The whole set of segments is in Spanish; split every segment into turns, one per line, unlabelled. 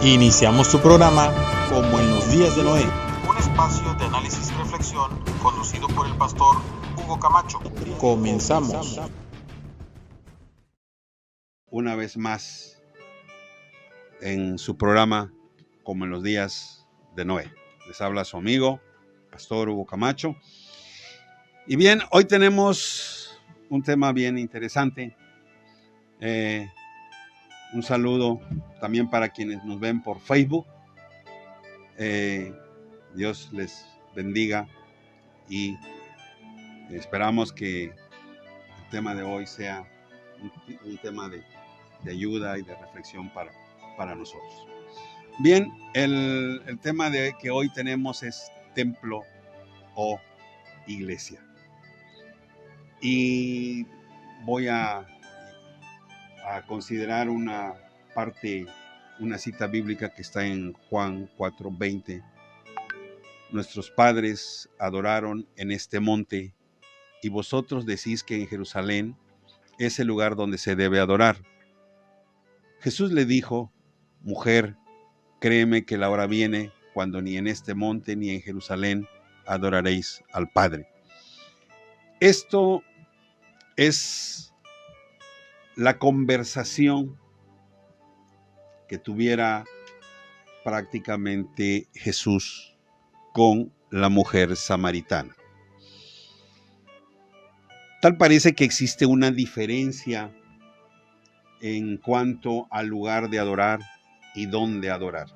Iniciamos su programa como en los días de Noé. Un espacio de análisis y reflexión conducido por el pastor Hugo Camacho. Comenzamos.
Una vez más en su programa como en los días de Noé. Les habla su amigo, pastor Hugo Camacho. Y bien, hoy tenemos un tema bien interesante. Un saludo también para quienes nos ven por Facebook. Dios les bendiga y esperamos que el tema de hoy sea un tema de ayuda y de reflexión para nosotros. Bien, el tema que hoy tenemos es templo o iglesia. Y voy a considerar una cita bíblica que está en Juan 4:20. Nuestros padres adoraron en este monte, y vosotros decís que en Jerusalén es el lugar donde se debe adorar. Jesús le dijo: mujer, créeme que la hora viene cuando ni en este monte ni en Jerusalén adoraréis al Padre. Esto es la conversación que tuviera prácticamente Jesús con la mujer samaritana. Tal parece que existe una diferencia en cuanto al lugar de adorar y dónde adorar.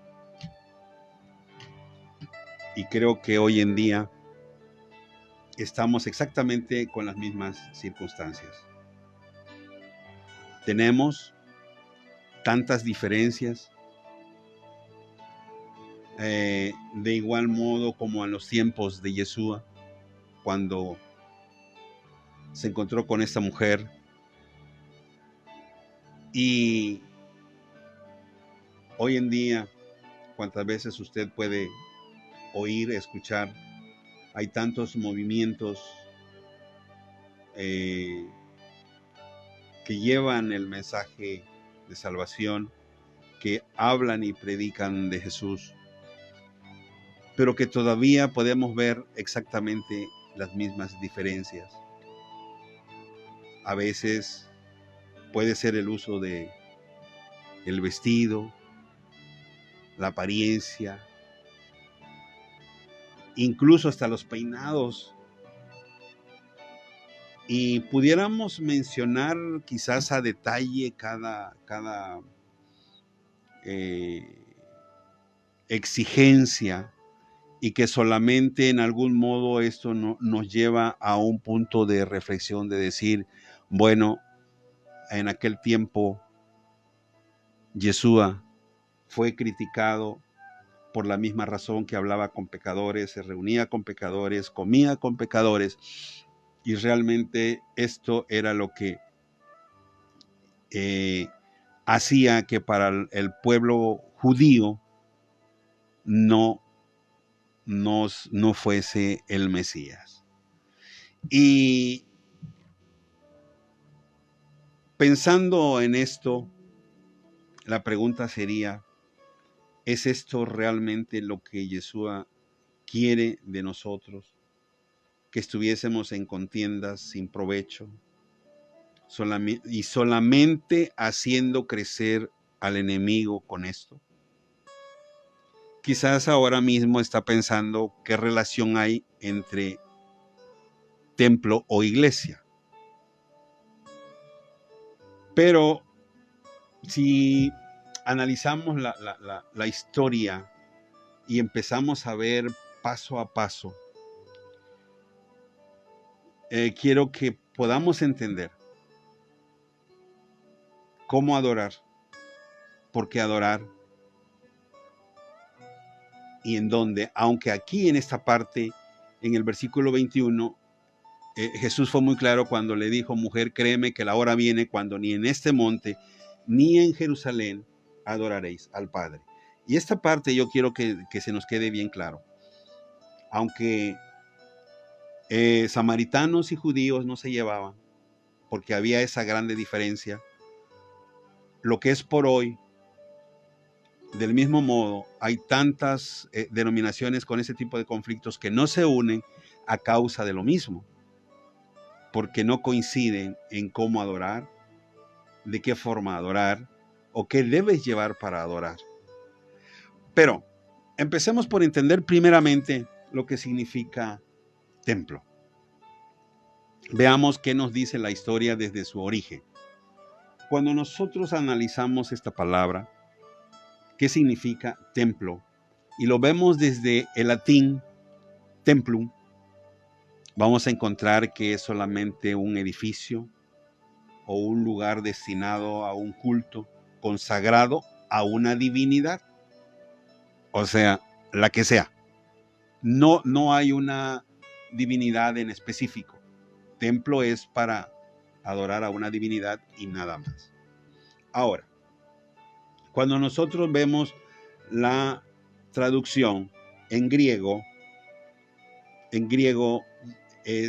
Y creo que hoy en día estamos exactamente con las mismas circunstancias. Tenemos tantas diferencias, de igual modo como en los tiempos de Yeshua, cuando se encontró con esta mujer. Y hoy en día, cuántas veces usted puede oír, escuchar, hay tantos movimientos que llevan el mensaje de salvación, que hablan y predican de Jesús, pero que todavía podemos ver exactamente las mismas diferencias. A veces puede ser el uso de el vestido, la apariencia, incluso hasta los peinados. Y pudiéramos mencionar quizás a detalle cada exigencia, y que solamente en algún modo esto nos lleva a un punto de reflexión, de decir, bueno, en aquel tiempo Yeshua fue criticado por la misma razón que hablaba con pecadores, se reunía con pecadores, comía con pecadores, y realmente esto era lo que hacía que para el pueblo judío no fuese el Mesías. Y pensando en esto, la pregunta sería, ¿es esto realmente lo que Yeshua quiere de nosotros? Que estuviésemos en contiendas sin provecho y solamente haciendo crecer al enemigo con esto. Quizás ahora mismo está pensando qué relación hay entre templo o iglesia. Pero si analizamos la historia y empezamos a ver paso a paso, quiero que podamos entender cómo adorar, por qué adorar y en dónde. Aunque aquí en esta parte, en el versículo 21, Jesús fue muy claro cuando le dijo: mujer, créeme que la hora viene cuando ni en este monte ni en Jerusalén adoraréis al Padre. Y esta parte yo quiero que se nos quede bien claro. Aunque samaritanos y judíos no se llevaban, porque había esa grande diferencia, lo que es por hoy Del mismo modo, hay tantas denominaciones con ese tipo de conflictos que no se unen a causa de lo mismo, porque no coinciden en cómo adorar, de qué forma adorar o qué debes llevar para adorar. Pero empecemos por entender primeramente lo que significa templo. Veamos qué nos dice la historia desde su origen. Cuando nosotros analizamos esta palabra, ¿qué significa templo? Y lo vemos desde el latín templum, vamos a encontrar que es solamente un edificio o un lugar destinado a un culto consagrado a una divinidad, o sea, la que sea. No hay una divinidad en específico. Templo es para adorar a una divinidad y nada más. Ahora, cuando nosotros vemos la traducción en griego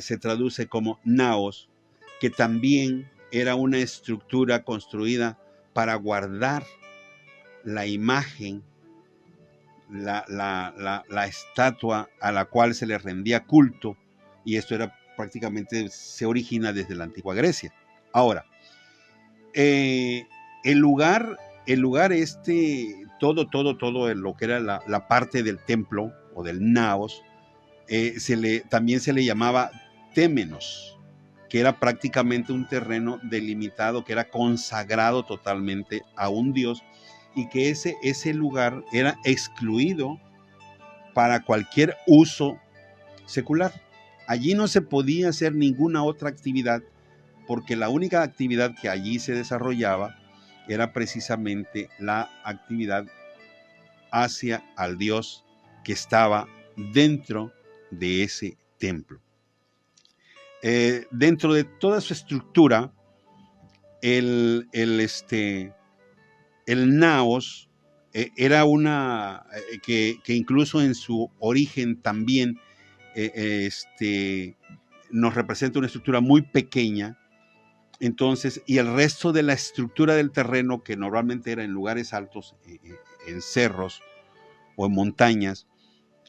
se traduce como naos, que también era una estructura construida para guardar la imagen, la estatua a la cual se le rendía culto, y esto era prácticamente, se origina desde la antigua Grecia. Ahora, el lugar todo lo que era la parte del templo o del naos, también se le llamaba témenos, que era prácticamente un terreno delimitado, que era consagrado totalmente a un dios, y que ese lugar era excluido para cualquier uso secular. Allí no se podía hacer ninguna otra actividad, porque la única actividad que allí se desarrollaba era precisamente la actividad hacia al Dios que estaba dentro de ese templo. Dentro de toda su estructura, el naos era una que incluso en su origen también nos representa una estructura muy pequeña. Entonces, y el resto de la estructura del terreno, que normalmente era en lugares altos, en cerros o en montañas,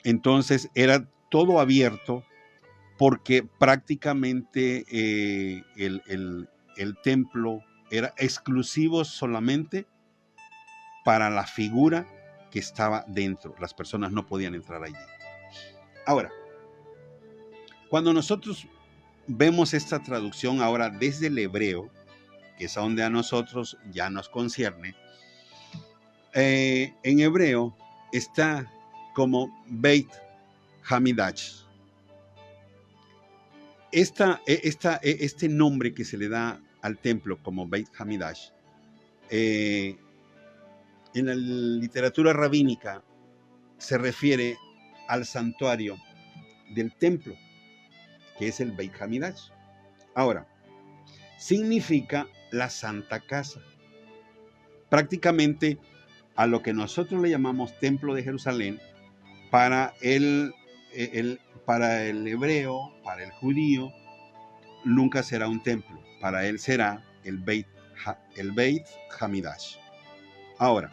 entonces era todo abierto, porque prácticamente el templo era exclusivo solamente para la figura que estaba dentro. Las personas no podían entrar allí. Ahora, cuando nosotros vemos esta traducción ahora desde el hebreo, que es a donde a nosotros ya nos concierne, en hebreo está como Beit Hamidash. Este nombre que se le da al templo como Beit Hamidash, en la literatura rabínica se refiere al santuario del templo, que es el Beit Hamidash. Ahora, significa la Santa Casa. Prácticamente a lo que nosotros le llamamos Templo de Jerusalén, para el hebreo, para el judío, nunca será un templo. Para él será el Beit Hamidash. Ahora,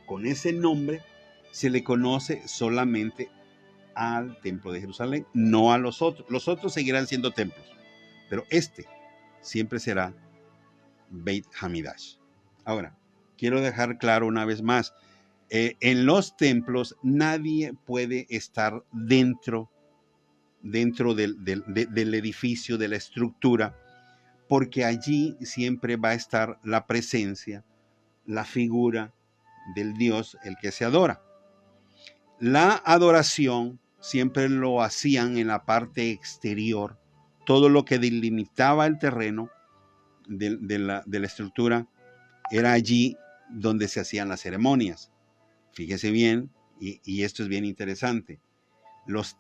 con ese nombre se le conoce solamente al Templo de Jerusalén, no a los otros. Los otros seguirán siendo templos, pero este siempre será Beit Hamidash. Ahora, quiero dejar claro una vez más, en los templos nadie puede estar dentro del edificio, de la estructura, porque allí siempre va a estar la presencia, la figura del Dios, el que se adora. La adoración siempre lo hacían en la parte exterior. Todo lo que delimitaba el terreno de la estructura era allí donde se hacían las ceremonias. Fíjese bien, y esto es bien interesante. En los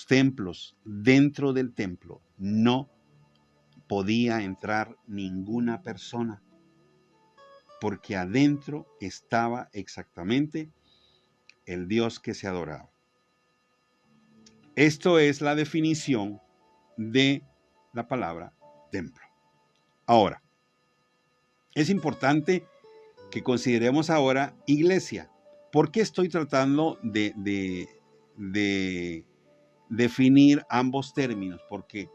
templos, dentro del templo, no podía entrar ninguna persona, porque adentro estaba exactamente el Dios que se adoraba. Esto es la definición de la palabra templo. Ahora, es importante que consideremos ahora iglesia. ¿Por qué estoy tratando de definir ambos términos? Porque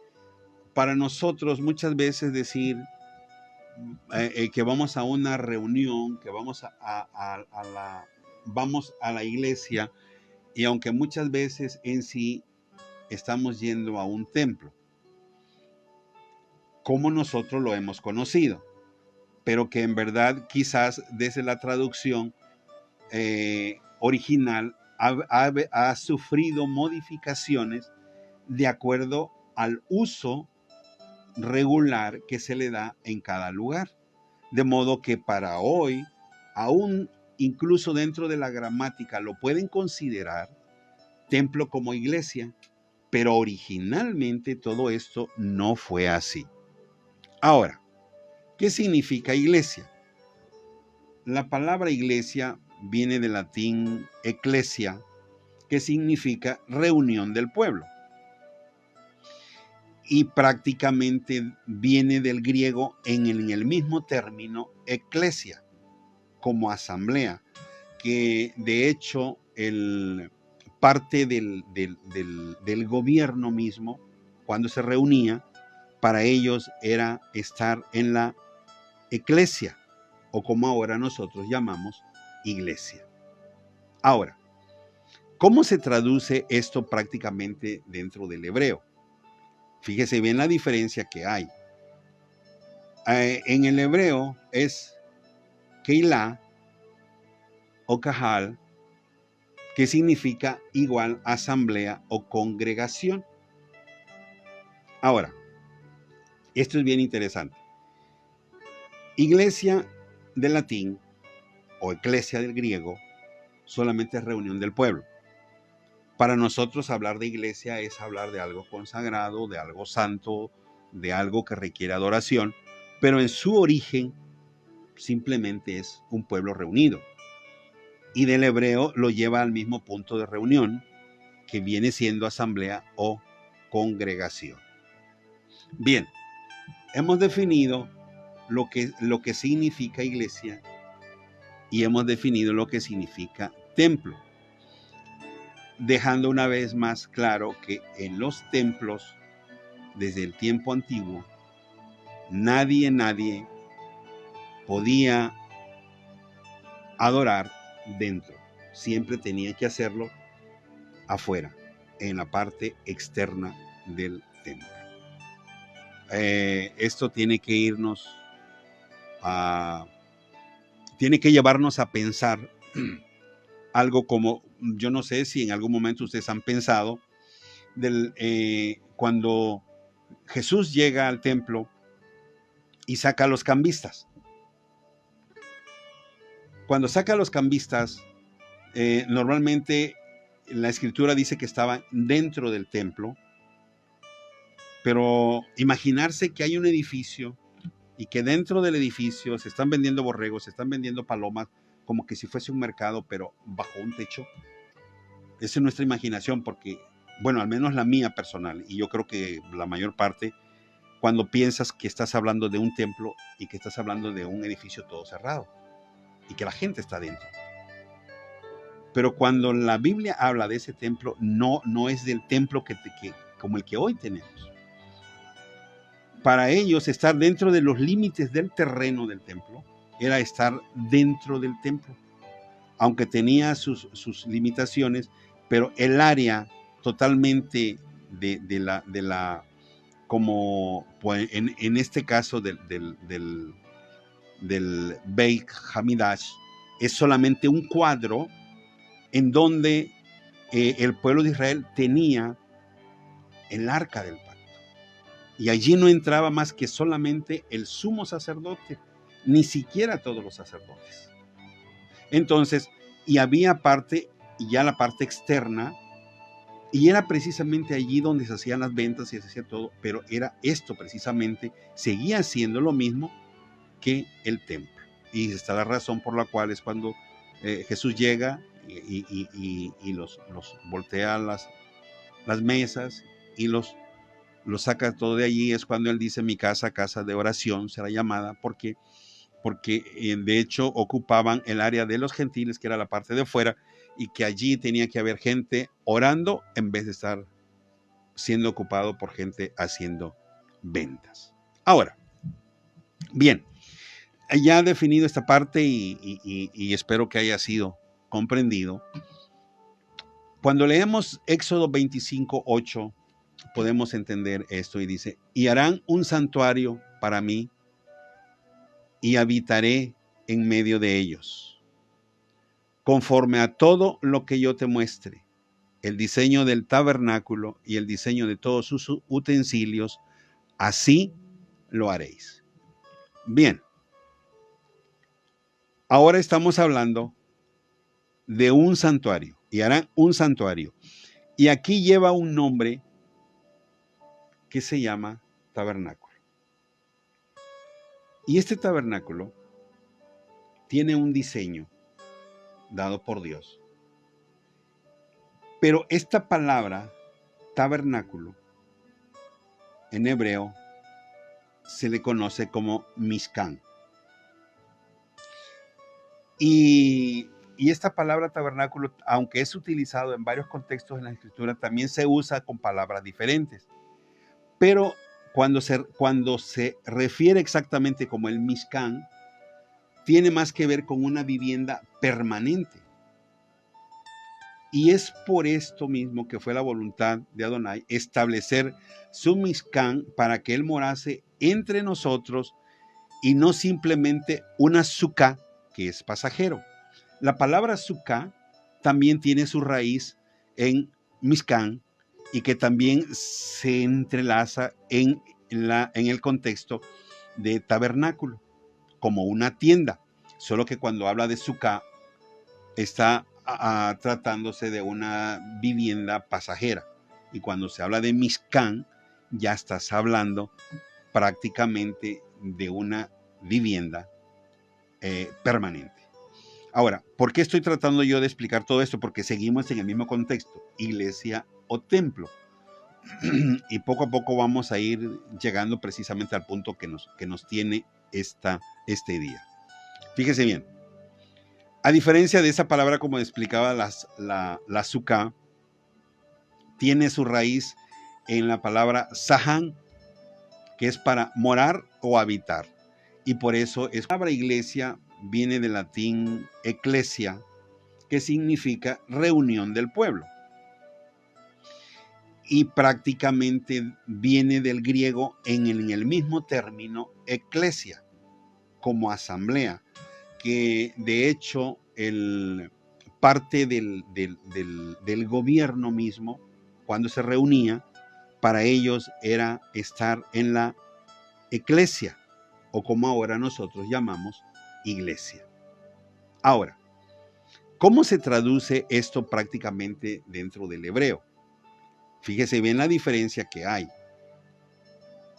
para nosotros muchas veces decir que vamos a una reunión, que vamos vamos a la iglesia, y aunque muchas veces en sí estamos yendo a un templo, como nosotros lo hemos conocido, pero que en verdad quizás desde la traducción original ha sufrido modificaciones de acuerdo al uso regular que se le da en cada lugar. De modo que para hoy, aún incluso dentro de la gramática, lo pueden considerar templo como iglesia, pero originalmente todo esto no fue así. Ahora, ¿qué significa iglesia? La palabra iglesia viene del latín ecclesia, que significa reunión del pueblo. Y prácticamente viene del griego en el mismo término eclesia, como asamblea, que de hecho parte del gobierno mismo, cuando se reunía, para ellos era estar en la eclesia, o como ahora nosotros llamamos iglesia. Ahora, ¿cómo se traduce esto prácticamente dentro del hebreo? Fíjese bien la diferencia que hay. En el hebreo es Keilah o Kahal, que significa igual asamblea o congregación. Ahora, esto es bien interesante. Iglesia del latín o eclesia del griego solamente es reunión del pueblo. Para nosotros hablar de iglesia es hablar de algo consagrado, de algo santo, de algo que requiere adoración, pero en su origen simplemente es un pueblo reunido. Y del hebreo lo lleva al mismo punto de reunión, que viene siendo asamblea o congregación. Bien, hemos definido lo que significa iglesia y hemos definido lo que significa templo, dejando una vez más claro que en los templos, desde el tiempo antiguo, nadie podía adorar dentro. Siempre tenía que hacerlo afuera, en la parte externa del templo. Esto tiene que irnos tiene que llevarnos a pensar algo como, yo no sé si en algún momento ustedes han pensado, cuando Jesús llega al templo y saca a los cambistas. Cuando saca a los cambistas, normalmente la escritura dice que estaban dentro del templo, pero imaginarse que hay un edificio y que dentro del edificio se están vendiendo borregos, se están vendiendo palomas, como que si fuese un mercado, pero bajo un techo. Esa es nuestra imaginación, porque, bueno, al menos la mía personal, y yo creo que la mayor parte, cuando piensas que estás hablando de un templo y que estás hablando de un edificio todo cerrado y que la gente está dentro. Pero cuando la Biblia habla de ese templo, no es del templo como el que hoy tenemos. Para ellos, estar dentro de los límites del terreno del templo era estar dentro del templo, aunque tenía sus limitaciones, pero el área totalmente de la como pues, en este caso del Beit Hamidash, es solamente un cuadro en donde el pueblo de Israel tenía el arca del pacto. Y allí no entraba más que solamente el sumo sacerdote, ni siquiera todos los sacerdotes. Entonces, y había parte, y ya la parte externa, y era precisamente allí donde se hacían las ventas y se hacía todo, pero era esto precisamente, seguía siendo lo mismo que el templo. Y está la razón por la cual es cuando Jesús llega y los voltea las mesas y los saca todo de allí, es cuando él dice: mi casa, casa de oración será llamada, porque porque de hecho ocupaban el área de los gentiles, que era la parte de fuera, y que allí tenía que haber gente orando en vez de estar siendo ocupado por gente haciendo ventas. Ahora, bien, ya definido esta parte y espero que haya sido comprendido. Cuando leemos Éxodo 25:8, podemos entender esto y dice, y harán un santuario para mí y habitaré en medio de ellos, conforme a todo lo que yo te muestre, el diseño del tabernáculo y el diseño de todos sus utensilios, así lo haréis. Bien, ahora estamos hablando de un santuario y harán un santuario. Y aquí lleva un nombre que se llama tabernáculo. Y este tabernáculo tiene un diseño dado por Dios. Pero esta palabra tabernáculo en hebreo se le conoce como Mishkan. Y esta palabra tabernáculo, aunque es utilizado en varios contextos en la escritura, también se usa con palabras diferentes. Pero cuando se refiere exactamente como el Mishkan, tiene más que ver con una vivienda permanente. Y es por esto mismo que fue la voluntad de Adonai establecer su Mishkan para que él morase entre nosotros y no simplemente una sukkah que es pasajero. La palabra sukkah también tiene su raíz en Mishkan y que también se entrelaza en el contexto de tabernáculo, como una tienda. Solo que cuando habla de sukkah está tratándose de una vivienda pasajera. Y cuando se habla de Mishkan, ya estás hablando prácticamente de una vivienda permanente. Ahora, ¿por qué estoy tratando yo de explicar todo esto? Porque seguimos en el mismo contexto, iglesia o templo. Y poco a poco vamos a ir llegando precisamente al punto que nos tiene este día. Fíjese bien. A diferencia de esa palabra, como explicaba la sukkah, tiene su raíz en la palabra sahan, que es para morar o habitar. Y por eso la palabra iglesia viene del latín ecclesia, que significa reunión del pueblo. Y prácticamente viene del griego en el mismo término ecclesia, como asamblea, que de hecho parte del gobierno mismo, cuando se reunía, para ellos era estar en la eclesia, o como ahora nosotros llamamos iglesia. Ahora, ¿cómo se traduce esto prácticamente dentro del hebreo? Fíjese bien la diferencia que hay.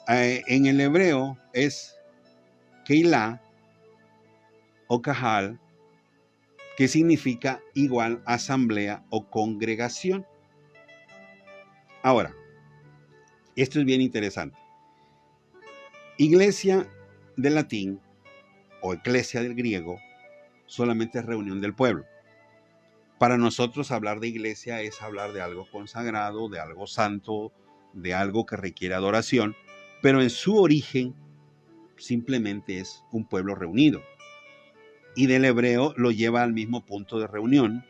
En el hebreo es Keilah o Kahal, que significa igual asamblea o congregación. Ahora, esto es bien interesante. Iglesia del latín o eclesia del griego solamente es reunión del pueblo. Para nosotros hablar de iglesia es hablar de algo consagrado, de algo santo, de algo que requiere adoración, pero en su origen simplemente es un pueblo reunido. Y del hebreo lo lleva al mismo punto de reunión,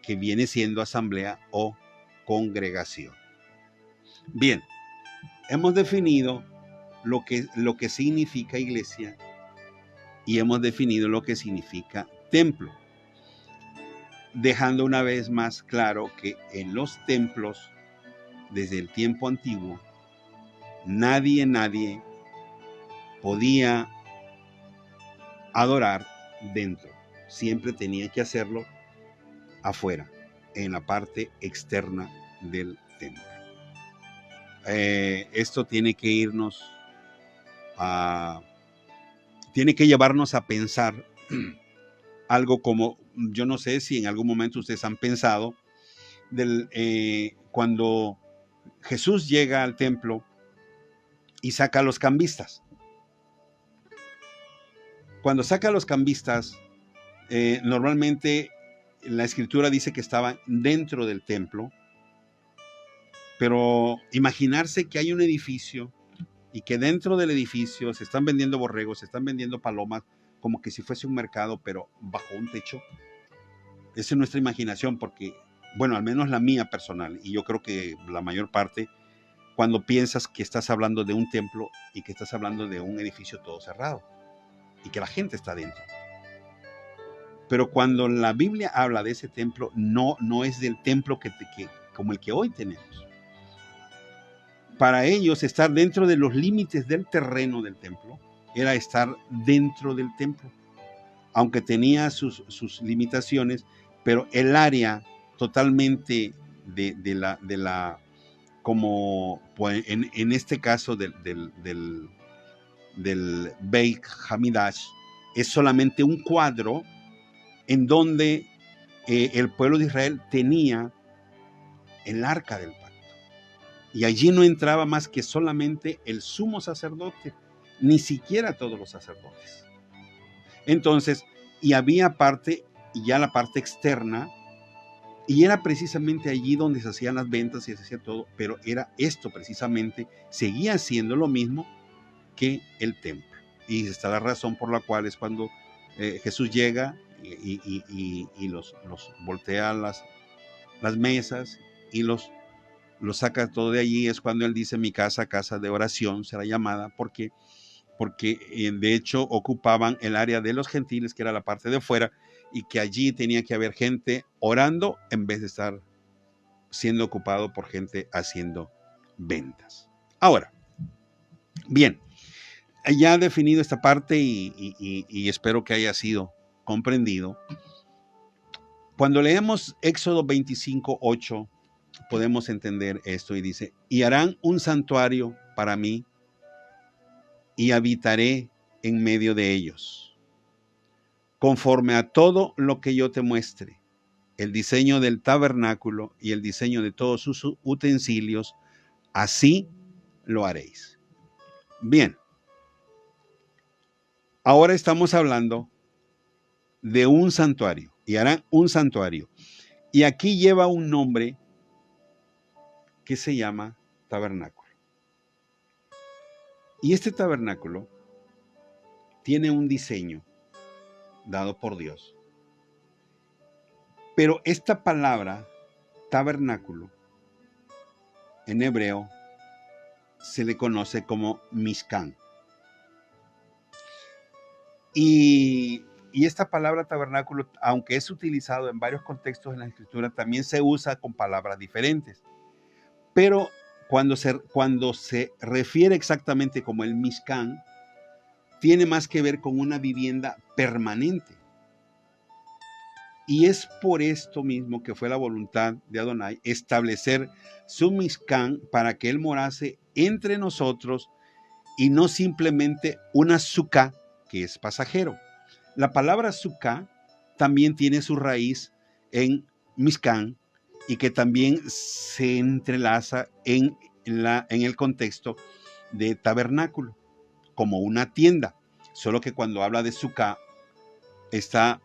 que viene siendo asamblea o congregación. Bien, hemos definido lo que significa iglesia y hemos definido lo que significa templo, dejando una vez más claro que en los templos, desde el tiempo antiguo, nadie podía adorar dentro. Siempre tenía que hacerlo afuera, en la parte externa del templo. Esto tiene que irnos tiene que llevarnos a pensar algo como, yo no sé si en algún momento ustedes han pensado, cuando Jesús llega al templo y saca a los cambistas. Cuando saca a los cambistas, normalmente la escritura dice que estaban dentro del templo, pero imaginarse que hay un edificio y que dentro del edificio se están vendiendo borregos, se están vendiendo palomas, como que si fuese un mercado, pero bajo un techo. Esa es nuestra imaginación, porque, bueno, al menos la mía personal, y yo creo que la mayor parte, cuando piensas que estás hablando de un templo y que estás hablando de un edificio todo cerrado y que la gente está dentro. Pero cuando la Biblia habla de ese templo, no es del templo como el que hoy tenemos. Para ellos, estar dentro de los límites del terreno del templo era estar dentro del templo, aunque tenía sus limitaciones, pero el área totalmente de la como pues, en este caso del Beit Hamidash, es solamente un cuadro en donde el pueblo de Israel tenía el arca del pacto. Y allí no entraba más que solamente el sumo sacerdote, ni siquiera todos los sacerdotes. Entonces, y había parte, y ya la parte externa, y era precisamente allí donde se hacían las ventas y se hacía todo, pero era esto precisamente, seguía siendo lo mismo que el templo. Y está la razón por la cual es cuando Jesús llega y los voltea las mesas y los saca todo de allí. Es cuando él dice: mi casa, casa de oración será llamada, porque de hecho ocupaban el área de los gentiles, que era la parte de fuera, y que allí tenía que haber gente orando en vez de estar siendo ocupado por gente haciendo ventas. Ahora, bien, ya he definido esta parte y espero que haya sido comprendido. Cuando leemos Éxodo 25:8, podemos entender esto, y dice: y harán un santuario para mí y habitaré en medio de ellos, conforme a todo lo que yo te muestre, el diseño del tabernáculo y el diseño de todos sus utensilios, así lo haréis. Bien, ahora estamos hablando de un santuario, y harán un santuario. Y aquí lleva un nombre que se llama tabernáculo. Y este tabernáculo tiene un diseño dado por Dios. Pero esta palabra tabernáculo en hebreo se le conoce como Mishkan. Y esta palabra tabernáculo, aunque es utilizado en varios contextos en la escritura, también se usa con palabras diferentes. Pero cuando se refiere exactamente como el Mishkan, tiene más que ver con una vivienda permanente. Y es por esto mismo que fue la voluntad de Adonai establecer su Mishkan para que él morase entre nosotros y no simplemente una sukkah que es pasajero. La palabra sukkah también tiene su raíz en Mishkan y que también se entrelaza en el contexto de tabernáculo, como una tienda. Solo que cuando habla de sukkah está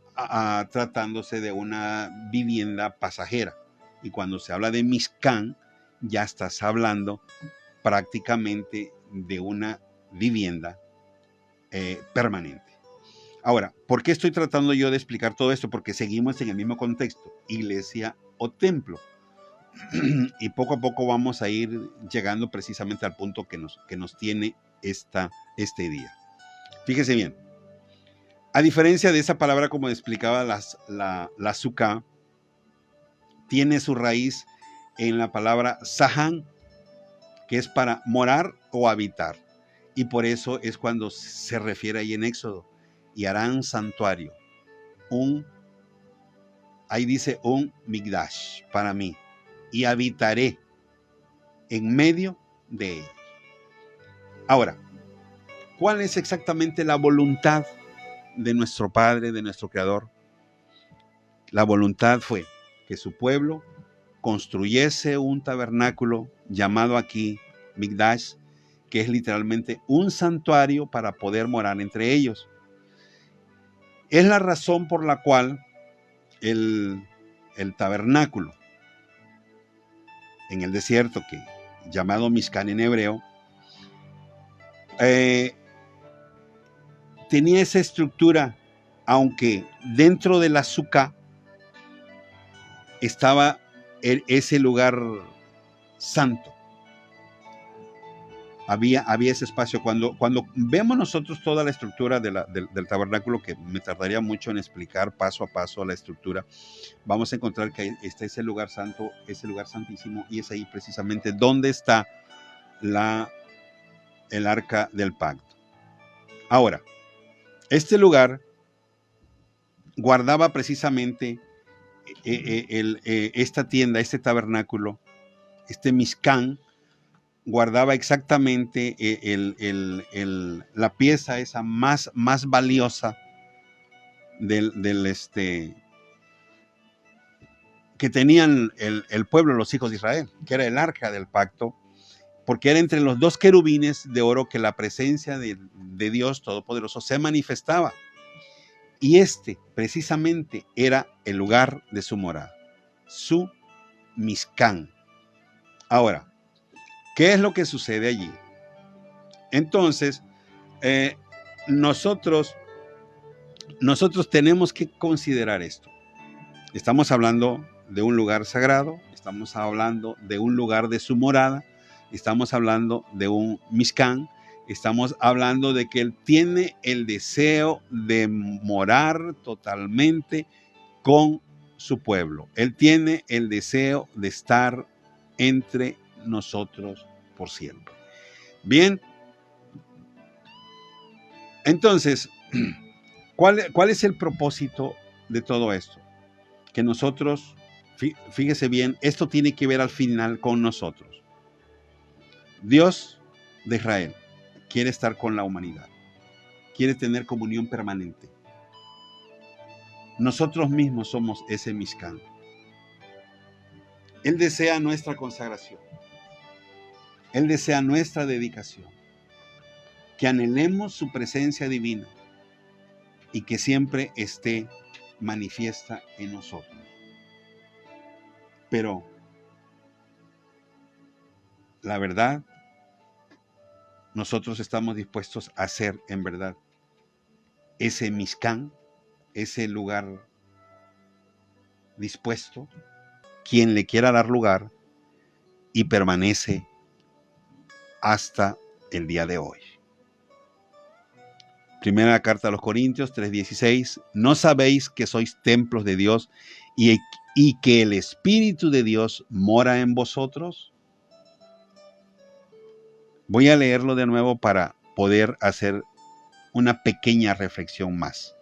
tratándose de una vivienda pasajera. Y cuando se habla de Mishkan, ya estás hablando prácticamente de una vivienda permanente. Ahora, ¿por qué estoy tratando yo de explicar todo esto? Porque seguimos en el mismo contexto, iglesia o templo. Y poco a poco vamos a ir llegando precisamente al punto que nos tiene este día. Fíjese bien. A diferencia de esa palabra, como explicaba la sukkah, tiene su raíz en la palabra sahan, que es para morar o habitar. Y por eso es cuando se refiere ahí en Éxodo: y harán santuario. Ahí dice un migdash para mí, y habitaré en medio de ellos. Ahora, ¿cuál es exactamente la voluntad de nuestro Padre, de nuestro Creador? La voluntad fue que su pueblo construyese un tabernáculo llamado aquí Migdash, que es literalmente un santuario para poder morar entre ellos. Es la razón por la cual el tabernáculo en el desierto, que llamado Mishkan en hebreo, tenía esa estructura, aunque dentro de la suká estaba ese lugar santo. Había ese espacio. Cuando vemos nosotros toda la estructura del tabernáculo, que me tardaría mucho en explicar paso a paso la estructura, vamos a encontrar que está ese lugar santo, ese lugar santísimo, y es ahí precisamente donde está el arca del pacto. Ahora, este lugar guardaba precisamente esta tienda, este tabernáculo, este Mishkan, guardaba exactamente la pieza esa más valiosa que tenían el pueblo, los hijos de Israel, que era el arca del pacto, porque era entre los dos querubines de oro que la presencia de Dios Todopoderoso se manifestaba. Y precisamente era el lugar de su morada, su Mishkan. Ahora, ¿qué es lo que sucede allí? Entonces, nosotros tenemos que considerar esto. Estamos hablando de un lugar sagrado, estamos hablando de un lugar de su morada, estamos hablando de un Mishkan, estamos hablando de que Él tiene el deseo de morar totalmente con su pueblo. Él tiene el deseo de estar entre nosotros por siempre. Bien, entonces, ¿cuál es el propósito de todo esto? Que nosotros, fíjese bien, esto tiene que ver al final con nosotros. Dios de Israel quiere estar con la humanidad, quiere tener comunión permanente. Nosotros mismos somos ese Mishkan. Él desea nuestra consagración. Él desea nuestra dedicación, que anhelemos su presencia divina y que siempre esté manifiesta en nosotros. Pero la verdad, nosotros estamos dispuestos a ser en verdad ese Mishkan, ese lugar dispuesto, quien le quiera dar lugar y permanece hasta el día de hoy. Primera carta a los Corintios 3:16, ¿no sabéis que sois templos de Dios y que el Espíritu de Dios mora en vosotros? Voy a leerlo de nuevo para poder hacer una pequeña reflexión más.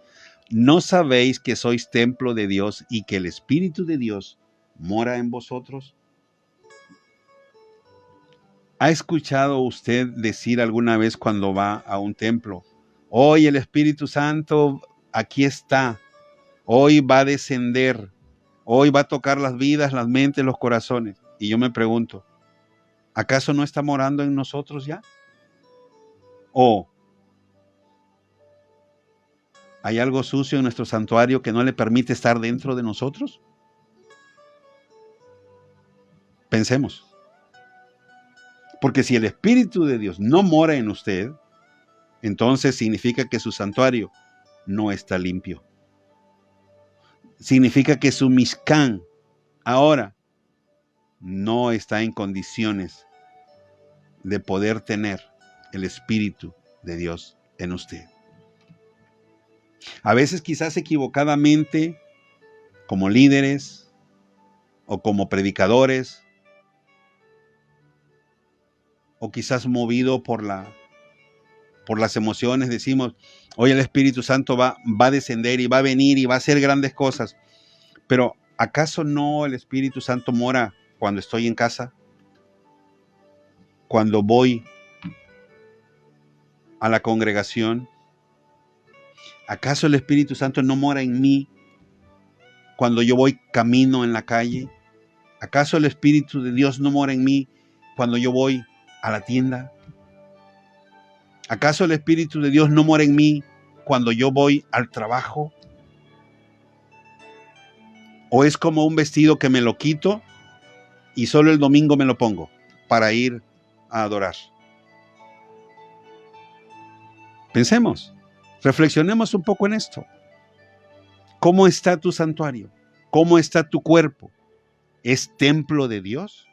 ¿No sabéis que sois templo de Dios y que el Espíritu de Dios mora en vosotros? ¿Ha escuchado usted decir alguna vez cuando va a un templo, hoy el Espíritu Santo aquí está, hoy va a descender, hoy va a tocar las vidas, las mentes, los corazones? Y yo me pregunto, ¿acaso no está morando en nosotros ya? ¿O hay algo sucio en nuestro santuario que no le permite estar dentro de nosotros? Pensemos. Porque si el Espíritu de Dios no mora en usted, entonces significa que su santuario no está limpio. Significa que su Mishkan ahora no está en condiciones de poder tener el Espíritu de Dios en usted. A veces quizás equivocadamente, como líderes o como predicadores, o quizás movido por las emociones, decimos, hoy el Espíritu Santo va a descender y va a venir y va a hacer grandes cosas. Pero ¿acaso no el Espíritu Santo mora cuando estoy en casa? Cuando voy a la congregación. ¿Acaso el Espíritu Santo no mora en mí cuando yo voy camino en la calle? ¿Acaso el Espíritu de Dios no mora en mí cuando yo voy a la tienda? ¿Acaso el Espíritu de Dios no mora en mí cuando yo voy al trabajo? ¿O es como un vestido que me lo quito y solo el domingo me lo pongo para ir a adorar? Pensemos, reflexionemos un poco en esto. ¿Cómo está tu santuario? ¿Cómo está tu cuerpo? ¿Es templo de Dios?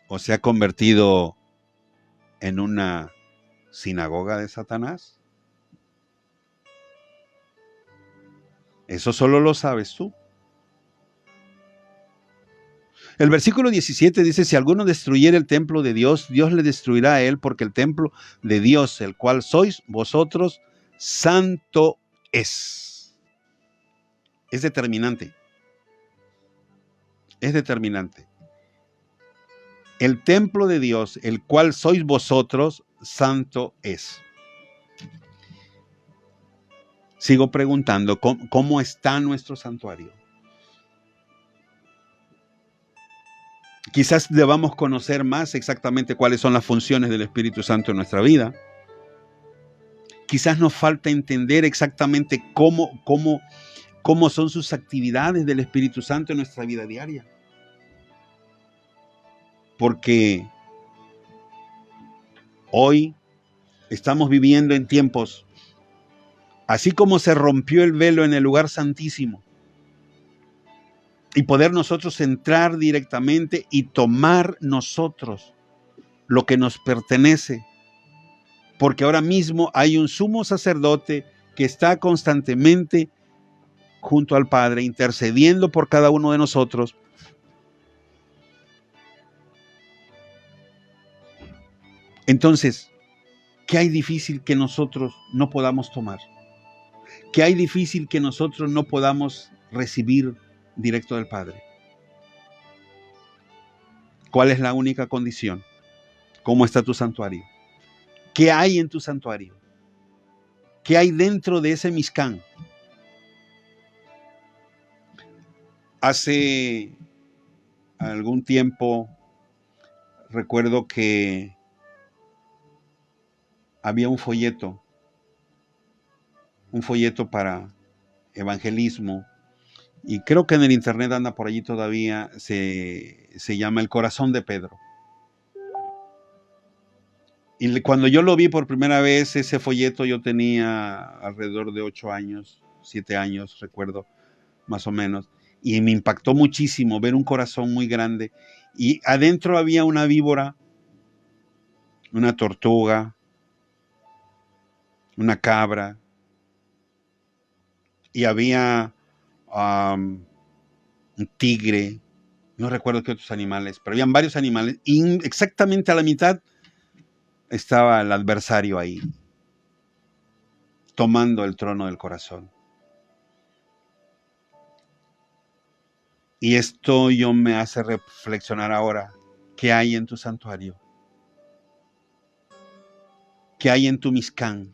¿O se ha convertido en una sinagoga de Satanás? Eso solo lo sabes tú. El versículo 17 dice, si alguno destruyera el templo de Dios, Dios le destruirá a él, porque el templo de Dios, el cual sois vosotros, santo es. Es determinante. Es determinante. El templo de Dios, el cual sois vosotros, santo es. Sigo preguntando, ¿cómo está nuestro santuario? Quizás debamos conocer más exactamente cuáles son las funciones del Espíritu Santo en nuestra vida. Quizás nos falta entender exactamente cómo son sus actividades del Espíritu Santo en nuestra vida diaria. Porque hoy estamos viviendo en tiempos, así como se rompió el velo en el lugar santísimo, y poder nosotros entrar directamente y tomar nosotros lo que nos pertenece. Porque ahora mismo hay un sumo sacerdote que está constantemente junto al Padre, intercediendo por cada uno de nosotros. Entonces, ¿qué hay difícil que nosotros no podamos tomar? ¿Qué hay difícil que nosotros no podamos recibir directo del Padre? ¿Cuál es la única condición? ¿Cómo está tu santuario? ¿Qué hay en tu santuario? ¿Qué hay dentro de ese Mishkan? Hace algún tiempo recuerdo que había un folleto para evangelismo, y creo que en el internet anda por allí todavía, se llama El Corazón de Pedro. Y cuando yo lo vi por primera vez, ese folleto, yo tenía alrededor de 8 años, 7 años, recuerdo, más o menos, y me impactó muchísimo ver un corazón muy grande, y adentro había una víbora, una tortuga, una cabra, y había un tigre, no recuerdo qué otros animales, pero habían varios animales, y exactamente a la mitad estaba el adversario ahí, tomando el trono del corazón. Y esto yo me hace reflexionar ahora, ¿qué hay en tu santuario? ¿Qué hay en tu Mishkan?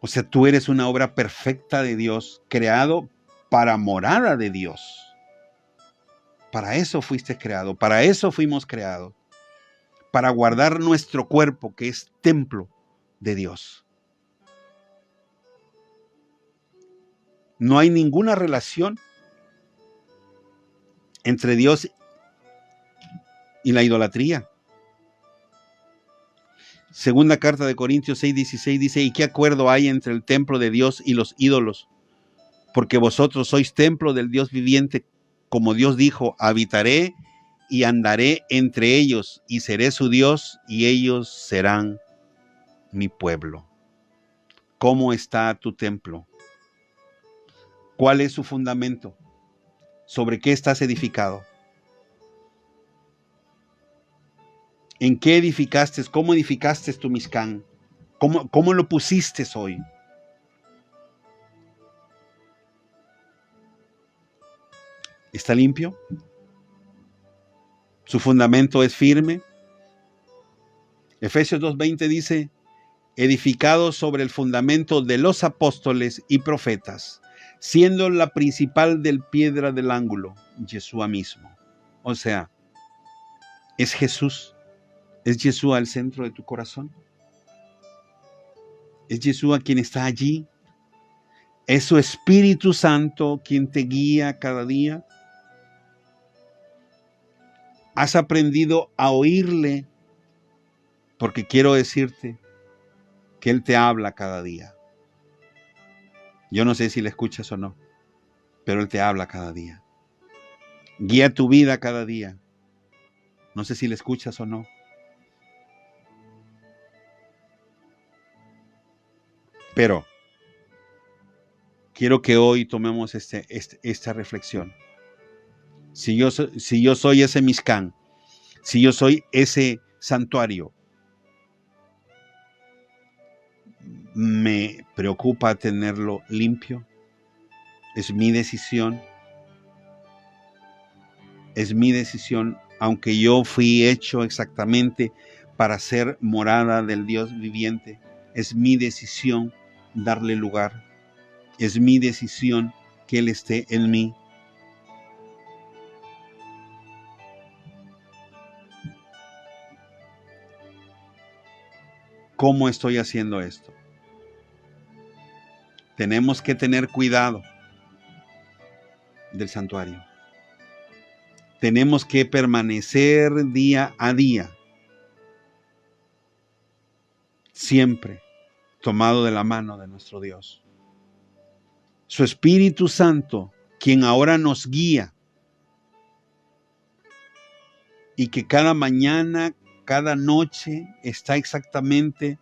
O sea, tú eres una obra perfecta de Dios, creado para morada de Dios. Para eso fuiste creado, para eso fuimos creados, para guardar nuestro cuerpo, que es templo de Dios. No hay ninguna relación entre Dios y la idolatría. Segunda carta de Corintios 6:16 dice, ¿y qué acuerdo hay entre el templo de Dios y los ídolos? Porque vosotros sois templo del Dios viviente, como Dios dijo, habitaré y andaré entre ellos, y seré su Dios, y ellos serán mi pueblo. ¿Cómo está tu templo? ¿Cuál es su fundamento? ¿Sobre qué estás edificado? ¿En qué edificaste? ¿Cómo edificaste tu Mishkan? ¿Cómo lo pusiste hoy? ¿Está limpio? ¿Su fundamento es firme? Efesios 2:20 dice, edificado sobre el fundamento de los apóstoles y profetas, siendo la principal piedra del ángulo, Yeshua mismo. O sea, es Jesús. ¿Es Yeshua el centro de tu corazón? Es Yeshua quien está allí. Es su Espíritu Santo quien te guía cada día. Has aprendido a oírle, porque quiero decirte que Él te habla cada día. Yo no sé si le escuchas o no, pero Él te habla cada día. Guía tu vida cada día. No sé si le escuchas o no. Pero quiero que hoy tomemos esta reflexión. Si yo soy ese Mishkan, si yo soy ese santuario, me preocupa tenerlo limpio. Es mi decisión. Es mi decisión, aunque yo fui hecho exactamente para ser morada del Dios viviente. Es mi decisión darle lugar. Es mi decisión que Él esté en mí. ¿Cómo estoy haciendo esto? Tenemos que tener cuidado del santuario. Tenemos que permanecer día a día, siempre tomado de la mano de nuestro Dios. Su Espíritu Santo, quien ahora nos guía, y que cada mañana, cada noche está exactamente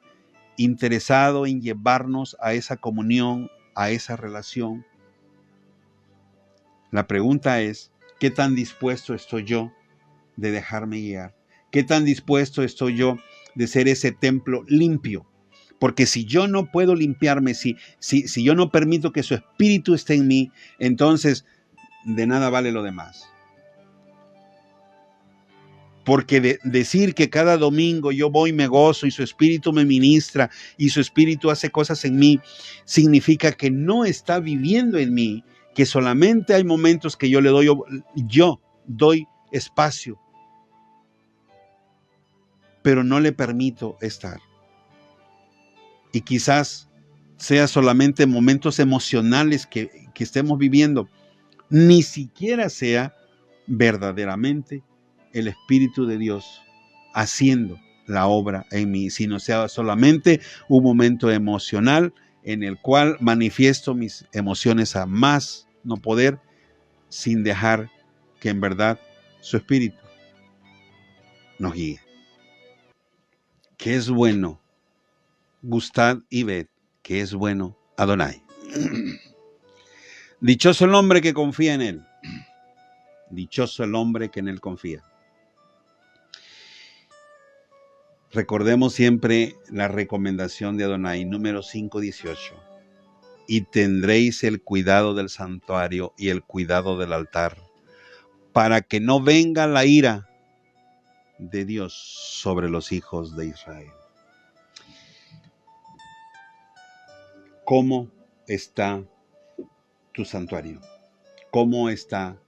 interesado en llevarnos a esa comunión, a esa relación. La pregunta es, ¿qué tan dispuesto estoy yo de dejarme guiar? ¿Qué tan dispuesto estoy yo de ser ese templo limpio? Porque si yo no puedo limpiarme, si yo no permito que su Espíritu esté en mí, entonces de nada vale lo demás. Porque decir que cada domingo yo voy, me gozo y su Espíritu me ministra y su Espíritu hace cosas en mí, significa que no está viviendo en mí, que solamente hay momentos que yo doy espacio, pero no le permito estar. Y quizás sea solamente momentos emocionales que estemos viviendo, ni siquiera sea verdaderamente el Espíritu de Dios haciendo la obra en mí, sino sea solamente un momento emocional en el cual manifiesto mis emociones a más no poder, sin dejar que en verdad su Espíritu nos guíe. Que es bueno, gustad y ved que es bueno Adonai. Dichoso el hombre que confía en Él. Dichoso el hombre que en Él confía. Recordemos siempre la recomendación de Adonai, número 5:18. Y tendréis el cuidado del santuario y el cuidado del altar, para que no venga la ira de Dios sobre los hijos de Israel. ¿Cómo está tu santuario? ¿Cómo está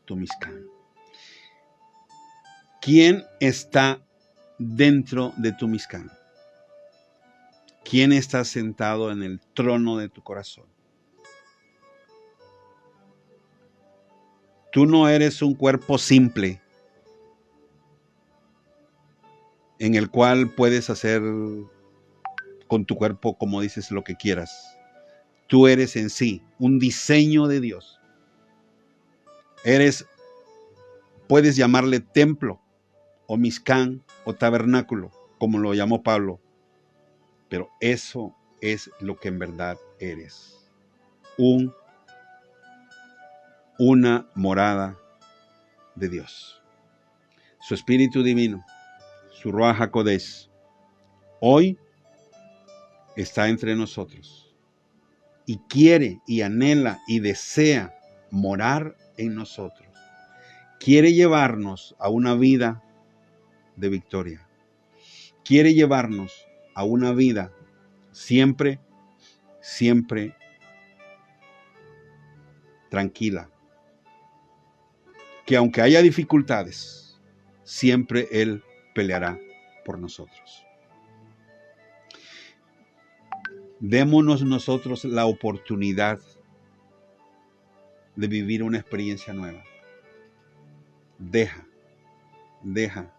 tu Mishkan? ¿Quién está dentro de tu Mishkan? ¿Quién está sentado en el trono de tu corazón? Tú no eres un cuerpo simple en el cual puedes hacer con tu cuerpo, como dices, lo que quieras. Tú eres en sí un diseño de Dios. Puedes llamarle templo o Mishkan o tabernáculo, como lo llamó Pablo. Pero eso es lo que en verdad eres. Una morada de Dios. Su Espíritu Divino, su Ruach HaKodesh, hoy está entre nosotros y quiere y anhela y desea morar en nosotros. Quiere llevarnos a una vida de victoria. Quiere llevarnos a una vida siempre tranquila. Que aunque haya dificultades, siempre Él peleará por nosotros. Démonos nosotros la oportunidad de vivir una experiencia nueva. Deja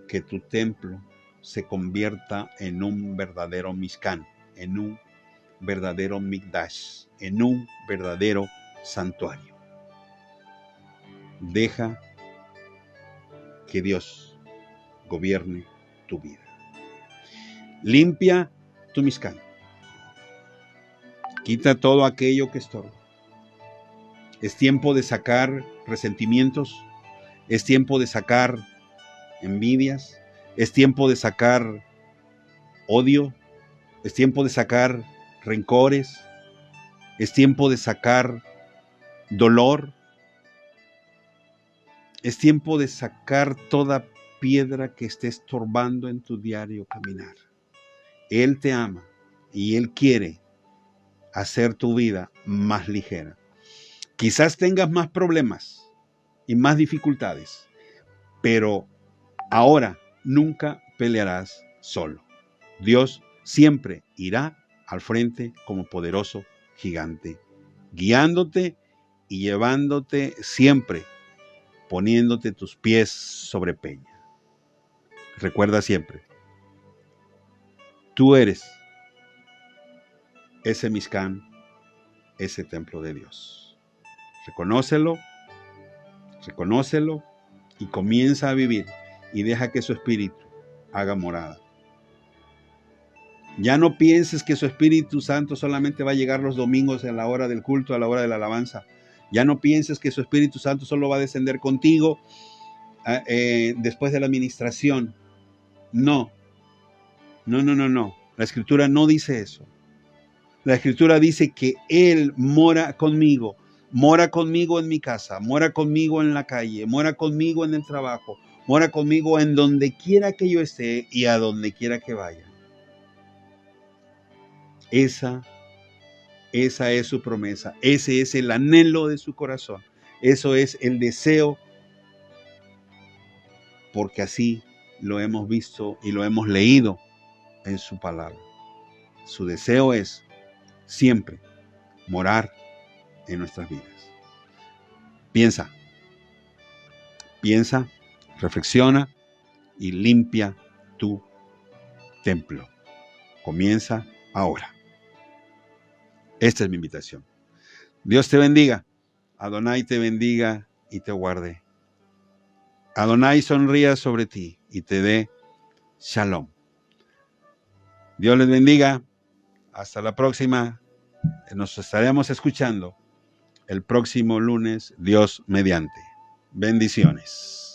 que tu templo se convierta en un verdadero Mishkan, en un verdadero Mikdash, en un verdadero santuario. Deja que Dios gobierne tu vida. Limpia tu Mishkan. Quita todo aquello que estorba. Es tiempo de sacar resentimientos. Es tiempo de sacar envidias. Es tiempo de sacar odio. Es tiempo de sacar rencores. Es tiempo de sacar dolor. Es tiempo de sacar toda piedra que esté estorbando en tu diario caminar. Él te ama y Él quiere hacer tu vida más ligera. Quizás tengas más problemas y más dificultades, pero ahora nunca pelearás solo. Dios siempre irá al frente como poderoso gigante, guiándote y llevándote siempre, poniéndote tus pies sobre peña. Recuerda siempre, tú eres ese Mishkan, ese templo de Dios. Reconócelo y comienza a vivir y deja que su espíritu haga morada. Ya no pienses que su Espíritu Santo solamente va a llegar los domingos a la hora del culto, a la hora de la alabanza. Ya no pienses que su Espíritu Santo solo va a descender contigo después de la administración. No. La Escritura no dice eso. La Escritura dice que Él mora conmigo en mi casa, mora conmigo en la calle, mora conmigo en el trabajo, mora conmigo en donde quiera que yo esté y a donde quiera que vaya. Esa es su promesa, ese es el anhelo de su corazón, eso es el deseo, porque así lo hemos visto y lo hemos leído en su palabra. Su deseo es siempre morar en nuestras vidas. Piensa, reflexiona y limpia tu templo. Comienza ahora. Esta es mi invitación. Dios te bendiga. Adonai te bendiga y te guarde. Adonai sonría sobre ti y te dé shalom. Dios les bendiga. Hasta la próxima. Nos estaremos escuchando el próximo lunes, Dios mediante. Bendiciones.